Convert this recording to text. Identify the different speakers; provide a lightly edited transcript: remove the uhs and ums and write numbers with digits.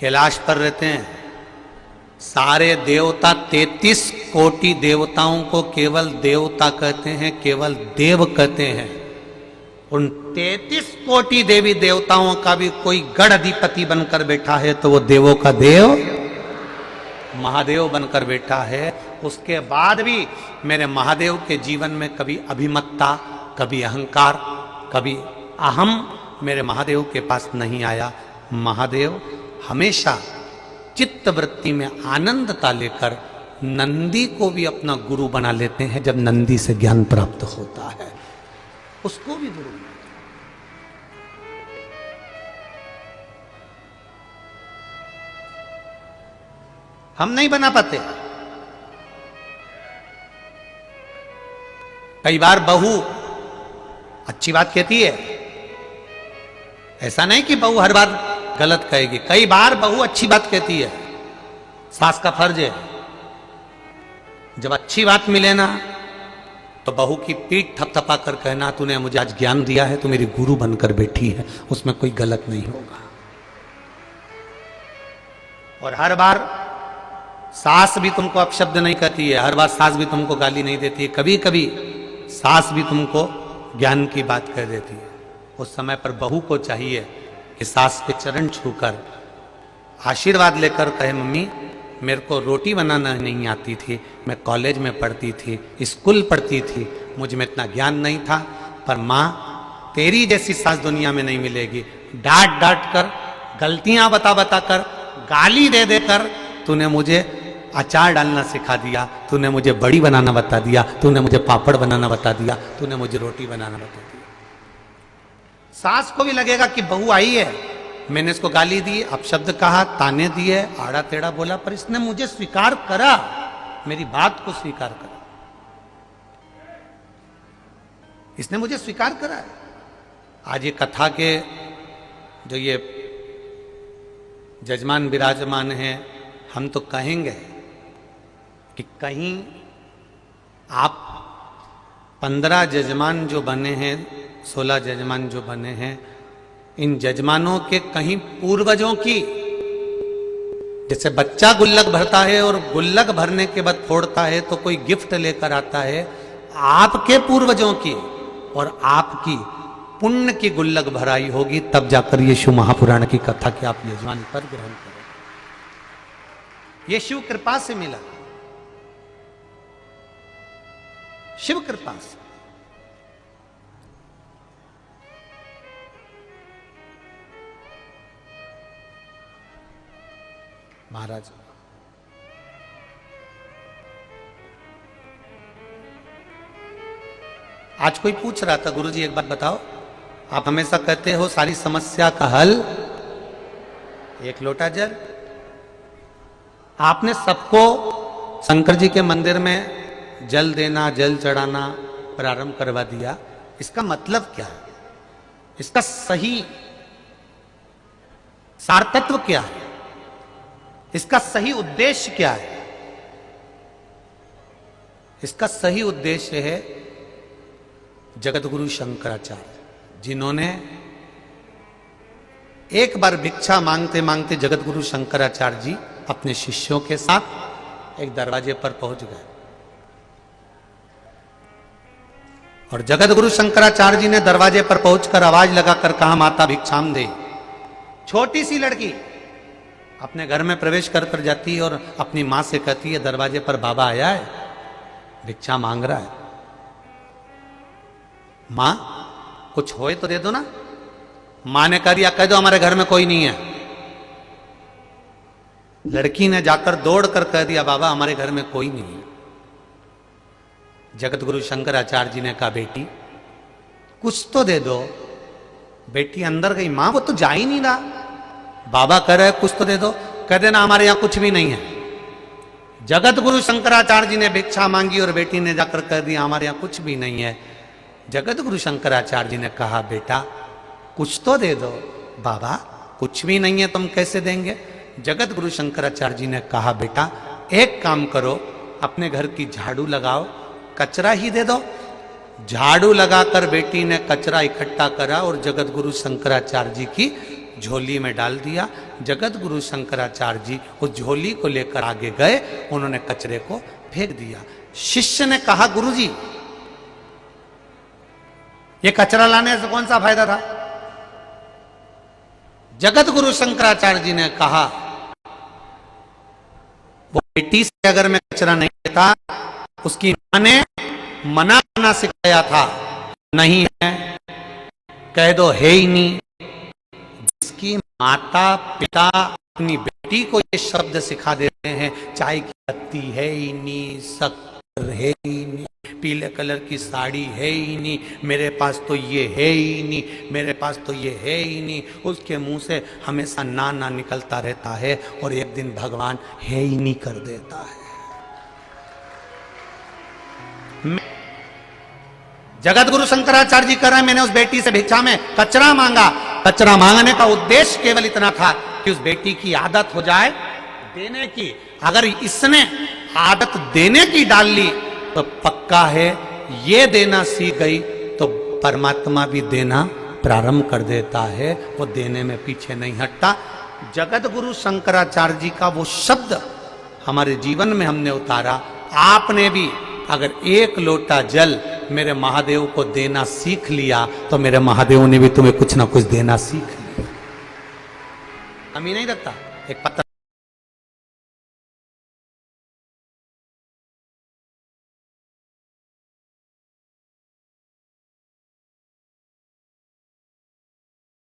Speaker 1: कैलाश पर रहते हैं। सारे देवता 33 कोटि देवताओं को केवल देवता कहते हैं, केवल देव कहते हैं। उन 33 कोटि देवी देवताओं का भी कोई गढ़ अधिपति बनकर बैठा है तो वो देवों का देव महादेव बनकर बैठा है। उसके बाद भी मेरे महादेव के जीवन में कभी अभिमत्ता, कभी अहंकार, कभी अहम मेरे महादेव के पास नहीं आया। महादेव हमेशा चित्त वृत्ति में आनंदता लेकर नंदी को भी अपना गुरु बना लेते हैं। जब नंदी से ज्ञान प्राप्त होता है उसको भी गुरु। हम नहीं बना पाते। कई बार बहू अच्छी बात कहती है, ऐसा नहीं कि बहू हर बार गलत कहेगी। कई बार बहू अच्छी बात कहती है, सास का फर्ज है जब अच्छी बात मिले ना तो बहू की पीठ थपथपा कर कहना तूने मुझे आज ज्ञान दिया है, तू मेरी गुरु बनकर बैठी है, उसमें कोई गलत नहीं होगा। और हर बार सास भी तुमको अपशब्द नहीं कहती है, हर बार सास भी तुमको गाली नहीं देती है। कभी कभी सास भी तुमको ज्ञान की बात कह देती है। उस समय पर बहू को चाहिए कि सास के चरण छूकर आशीर्वाद लेकर कहे, मम्मी मेरे को रोटी बनाना नहीं आती थी, मैं कॉलेज में पढ़ती थी, स्कूल पढ़ती थी, मुझ में इतना ज्ञान नहीं था, पर माँ तेरी जैसी सास दुनिया में नहीं मिलेगी। डांट डांट कर, गलतियां बता बता कर, गाली दे देकर तूने मुझे अचार डालना सिखा दिया, तूने मुझे बड़ी बनाना बता दिया, तूने मुझे पापड़ बनाना बता दिया, तूने मुझे रोटी बनाना बता दिया। सास को भी लगेगा कि बहू आई है, मैंने इसको गाली दी, अपशब्द कहा, ताने दिए, आड़ा टेढ़ा बोला, पर इसने मुझे स्वीकार करा, मेरी बात को स्वीकार करा, इसने मुझे स्वीकार करा है। आज ये कथा के जो ये जजमान विराजमान हैं, हम तो कहेंगे कि कहीं आप 15 जजमान जो बने हैं, 16 जजमान जो बने हैं, इन जजमानों के कहीं पूर्वजों की, जैसे बच्चा गुल्लक भरता है और गुल्लक भरने के बाद फोड़ता है तो कोई गिफ्ट लेकर आता है, आपके पूर्वजों की और आपकी पुण्य की गुल्लक भराई होगी, तब जाकर ये शिव महापुराण की कथा के आप यजमान पर ग्रहण करें। ये शिव कृपा से मिला, शिव कृपा से। महाराज आज कोई पूछ रहा था, गुरुजी एक बात बताओ, आप हमेशा कहते हो सारी समस्या का हल एक लोटा जल। आपने सबको शंकर जी के मंदिर में जल देना, जल चढ़ाना प्रारंभ करवा दिया, इसका मतलब क्या है? इसका सही सारतत्व क्या है? इसका सही उद्देश्य क्या है? इसका सही उद्देश्य है जगत गुरु शंकराचार्य, जिन्होंने एक बार भिक्षा मांगते मांगते जगत गुरु शंकराचार्य जी अपने शिष्यों के साथ एक दरवाजे पर पहुंच गए और जगत गुरु शंकराचार्य जी ने दरवाजे पर पहुंचकर आवाज लगाकर कहा, माता भिक्षाम दे। छोटी सी लड़की अपने घर में प्रवेश कर कर जाती है और अपनी मां से कहती है, दरवाजे पर बाबा आया है, भिक्षा मांग रहा है, मां कुछ होए तो दे दो ना। मां ने कह दिया, कह दो हमारे घर में कोई नहीं है। लड़की ने जाकर दौड़ कर कह दिया, बाबा हमारे घर में कोई नहीं है। जगत गुरु शंकराचार्य जी ने कहा, बेटी कुछ तो दे दो। बेटी अंदर गई, मां वो तो जा ही नहीं रहा, बाबा कह रहे कुछ तो दे दो। कह देना हमारे यहां कुछ भी नहीं है। जगत गुरु शंकराचार्य जी ने भिक्षा मांगी और बेटी ने जाकर कह दिया, हमारे यहां कुछ भी नहीं है। जगत गुरु शंकराचार्य जी ने कहा, बेटा कुछ तो दे दो। बाबा कुछ भी नहीं है, तुम कैसे देंगे? जगत गुरु शंकराचार्य जी ने कहा, बेटा एक काम करो, अपने घर की झाड़ू लगाओ, कचरा ही दे दो। झाड़ू लगाकर बेटी ने कचरा इकट्ठा करा और जगत गुरु शंकराचार्य जी की झोली में डाल दिया। जगत गुरु शंकराचार्य जी उस झोली को लेकर आगे गए, उन्होंने कचरे को फेंक दिया। शिष्य ने कहा, गुरुजी ये कचरा लाने से कौन सा फायदा था? जगत गुरु शंकराचार्य जी ने कहा, वो बेटी से अगर मैं कचरा नहीं लेता, उसकी मां ने मना करना सिखाया था, नहीं है कह दो है ही नहीं। जिसकी माता पिता अपनी बेटी को ये शब्द सिखा देते हैं, चाय की पत्ती है ही नहीं, शक्कर है ही नहीं, पीले कलर की साड़ी है ही नहीं, मेरे पास तो ये है ही नहीं, मेरे पास तो ये है ही नहीं, उसके मुंह से हमेशा ना ना निकलता रहता है और एक दिन भगवान है ही नहीं कर देता है। जगत गुरु शंकराचार्य जी कह रहे हैं, मैंने उस बेटी से भिक्षा में कचरा मांगा। कचरा मांगने का उद्देश्य केवल इतना था कि उस बेटी की आदत हो जाए देने की। अगर इसने आदत देने की डाल ली तो पक्का है ये देना सीख गई तो परमात्मा भी देना प्रारंभ कर देता है, वो देने में पीछे नहीं हटता। जगत गुरु शंकराचार्य जी का वो शब्द हमारे जीवन में हमने उतारा। आपने भी अगर एक लोटा जल मेरे महादेव को देना सीख लिया तो मेरे महादेव ने भी तुम्हें कुछ ना कुछ देना सीख लिया। हम ही नहीं रखता, एक पत्थर